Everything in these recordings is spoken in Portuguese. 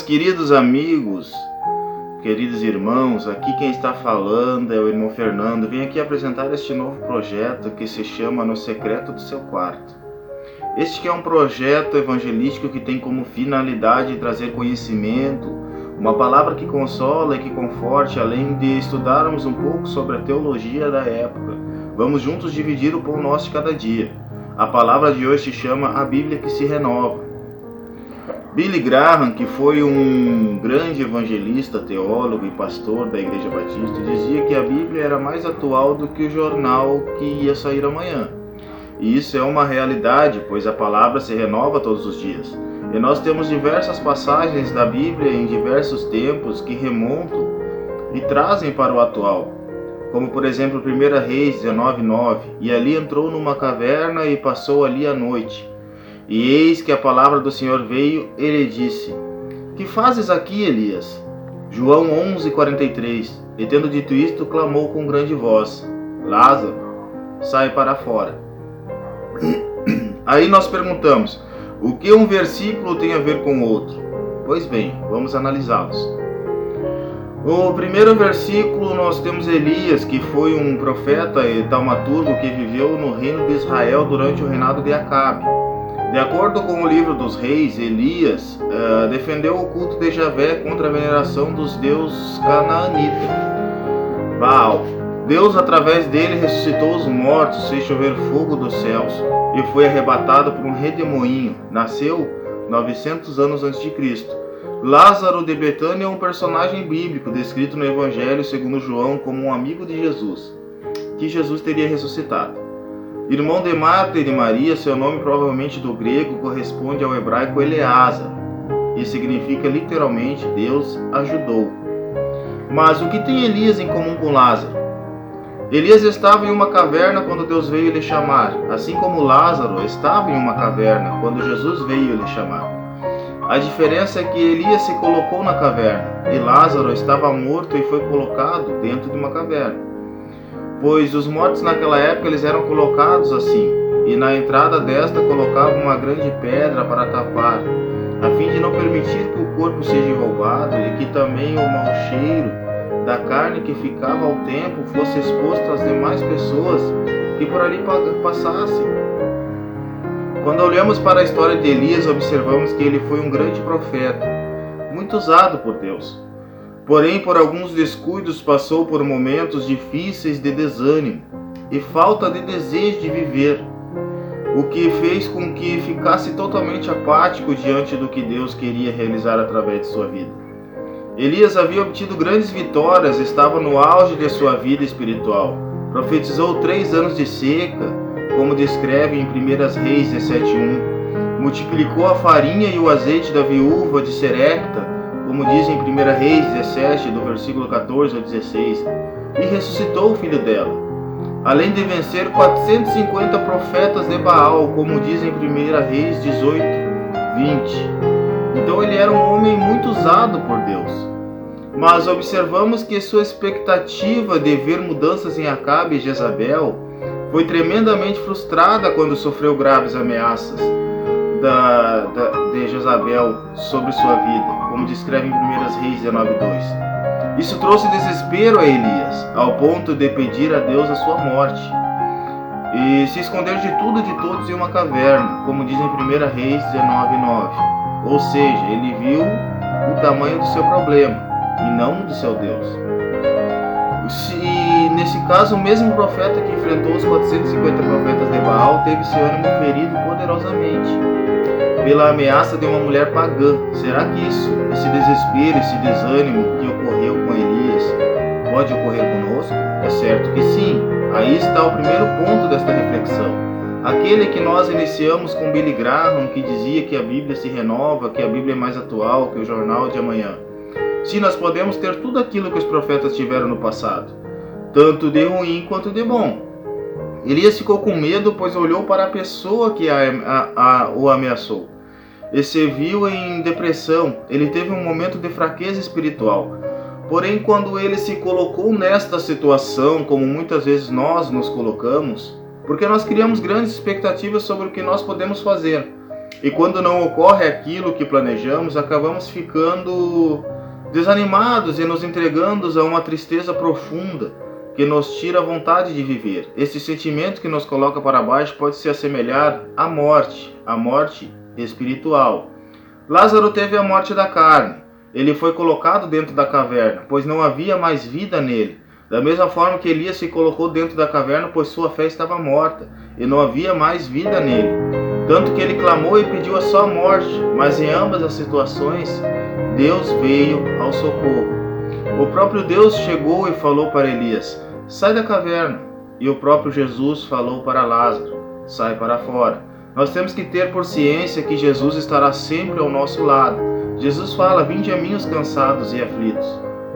queridos amigos, queridos irmãos, aqui quem está falando é o irmão Fernando. Vim aqui apresentar este novo projeto que se chama No Secreto do Seu Quarto. Este que é um projeto evangelístico que tem como finalidade trazer conhecimento, uma palavra que consola e que conforte, além de estudarmos um pouco sobre a teologia da época. Vamos juntos dividir o pão nosso de cada dia. A palavra de hoje se chama A Bíblia que se Renova. Billy Graham, que foi um grande evangelista, teólogo e pastor da Igreja Batista, dizia que a Bíblia era mais atual do que o jornal que ia sair amanhã. E isso é uma realidade, pois a palavra se renova todos os dias. E nós temos diversas passagens da Bíblia em diversos tempos que remontam e trazem para o atual. Como por exemplo 1 Reis 19:9, e ali entrou numa caverna e passou ali a noite. E eis que a palavra do Senhor veio, ele disse: Que fazes aqui, Elias? João 11:43, e tendo dito isto, clamou com grande voz: Lázaro, sai para fora. Aí nós perguntamos, o que um versículo tem a ver com o outro? Pois bem, vamos analisá-los. O primeiro versículo nós temos Elias, que foi um profeta e taumaturgo que viveu no reino de Israel durante o reinado de Acabe. De acordo com o livro dos reis, Elias defendeu o culto de Javé contra a veneração dos deuses canaanitas. Baal. Deus, através dele, ressuscitou os mortos, fez chover fogo dos céus e foi arrebatado por um redemoinho. Nasceu 900 anos antes de Cristo. Lázaro de Betânia é um personagem bíblico descrito no Evangelho segundo João como um amigo de Jesus, que Jesus teria ressuscitado. Irmão de Marta e de Maria, seu nome provavelmente do grego corresponde ao hebraico Eleazar e significa literalmente Deus ajudou. Mas o que tem Elias em comum com Lázaro? Elias estava em uma caverna quando Deus veio lhe chamar, assim como Lázaro estava em uma caverna quando Jesus veio lhe chamar. A diferença é que Elias se colocou na caverna e Lázaro estava morto e foi colocado dentro de uma caverna. Pois os mortos naquela época eles eram colocados assim, e na entrada desta colocavam uma grande pedra para tapar, a fim de não permitir que o corpo seja roubado e que também o mau cheiro da carne que ficava ao tempo fosse exposto às demais pessoas que por ali passassem. Quando olhamos para a história de Elias, observamos que ele foi um grande profeta, muito usado por Deus. Porém, por alguns descuidos, passou por momentos difíceis de desânimo e falta de desejo de viver, o que fez com que ficasse totalmente apático diante do que Deus queria realizar através de sua vida. Elias havia obtido grandes vitórias, estava no auge de sua vida espiritual. Profetizou 3 anos de seca, como descreve em 1 Reis 17:1. Multiplicou a farinha e o azeite da viúva de Serepta, como diz em 1 Reis 17, do versículo 14 ao 16, e ressuscitou o filho dela, além de vencer 450 profetas de Baal, como diz em 1 Reis 18, 20. Então ele era um homem muito usado por Deus. Mas observamos que sua expectativa de ver mudanças em Acabe e Jezabel foi tremendamente frustrada quando sofreu graves ameaças de Jezabel sobre sua vida, como descreve em 1 Reis 19:2. Isso trouxe desespero a Elias, ao ponto de pedir a Deus a sua morte e se esconder de tudo e de todos em uma caverna, como diz em 1 Reis 19:9. Ou seja, ele viu o tamanho do seu problema e não do seu Deus. E nesse caso, o mesmo profeta que enfrentou os 450 profetas de Baal teve seu ânimo ferido poderosamente pela ameaça de uma mulher pagã. Será que esse desespero, esse desânimo que ocorreu com Elias pode ocorrer conosco? É certo que sim. Aí está o primeiro ponto desta reflexão. Aquele que nós iniciamos com Billy Graham, que dizia que a Bíblia se renova, que a Bíblia é mais atual que o jornal de amanhã. Sim, nós podemos ter tudo aquilo que os profetas tiveram no passado, tanto de ruim quanto de bom. Elias ficou com medo, pois olhou para a pessoa que o ameaçou e se viu em depressão. Ele teve um momento de fraqueza espiritual. Porém, quando ele se colocou nesta situação, como muitas vezes nós nos colocamos, porque nós criamos grandes expectativas sobre o que nós podemos fazer, E quando não ocorre aquilo que planejamos, acabamos ficando desanimados e nos entregando a uma tristeza profunda que nos tira a vontade de viver. Esse sentimento que nos coloca para baixo pode se assemelhar à morte espiritual. Lázaro teve a morte da carne. Ele foi colocado dentro da caverna, pois não havia mais vida nele. Da mesma forma que Elias se colocou dentro da caverna, pois sua fé estava morta e não havia mais vida nele. Tanto que ele clamou e pediu a sua morte, mas em ambas as situações, Deus veio ao socorro. O próprio Deus chegou e falou para Elias: sai da caverna. E o próprio Jesus falou para Lázaro: sai para fora. Nós temos que ter por ciência que Jesus estará sempre ao nosso lado. Jesus fala: vinde a mim os cansados e aflitos,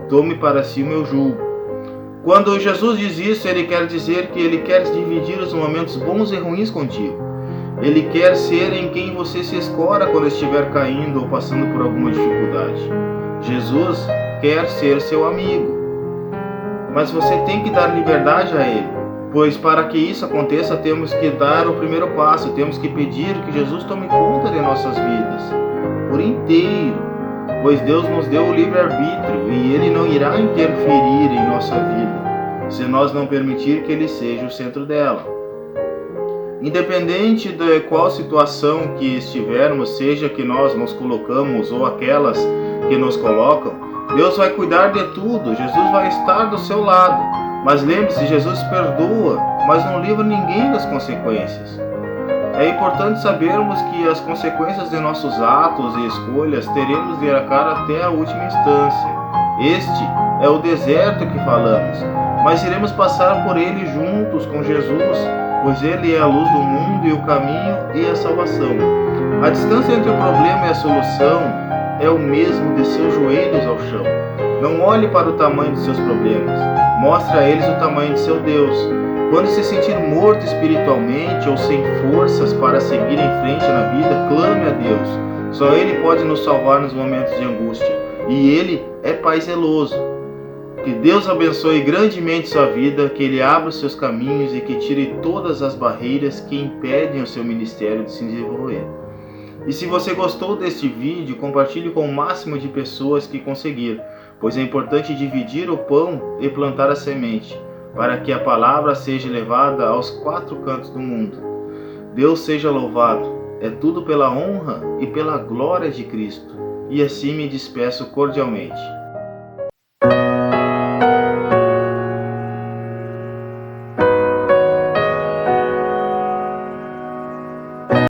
tome para si o meu jugo. Quando Jesus diz isso, ele quer dizer que ele quer dividir os momentos bons e ruins contigo. Ele quer ser em quem você se escora quando estiver caindo ou passando por alguma dificuldade. Jesus quer ser seu amigo. Mas você tem que dar liberdade a ele, pois para que isso aconteça temos que dar o primeiro passo, temos que pedir que Jesus tome conta de nossas vidas por inteiro, pois Deus nos deu o livre-arbítrio e ele não irá interferir em nossa vida se nós não permitir que ele seja o centro dela. Independente de qual situação que estivermos, seja que nós nos colocamos ou aquelas que nos colocam, Deus vai cuidar de tudo, Jesus vai estar do seu lado. Mas lembre-se, Jesus perdoa, mas não livra ninguém das consequências. É importante sabermos que as consequências de nossos atos e escolhas teremos de arcar até a última instância. Este é o deserto que falamos, mas iremos passar por ele juntos com Jesus, pois ele é a luz do mundo e o caminho e a salvação. A distância entre o problema e a solução é o mesmo de seus joelhos ao chão. Não olhe para o tamanho de seus problemas, mostre a eles o tamanho de seu Deus. Quando se sentir morto espiritualmente ou sem forças para seguir em frente na vida, clame a Deus. Só Ele pode nos salvar nos momentos de angústia, e Ele é Pai zeloso. Que Deus abençoe grandemente sua vida, que Ele abra os seus caminhos e que tire todas as barreiras que impedem o seu ministério de se desenvolver. E se você gostou deste vídeo, compartilhe com o máximo de pessoas que conseguir, pois é importante dividir o pão e plantar a semente, para que a palavra seja levada aos 4 cantos do mundo. Deus seja louvado, é tudo pela honra e pela glória de Cristo. E assim me despeço cordialmente.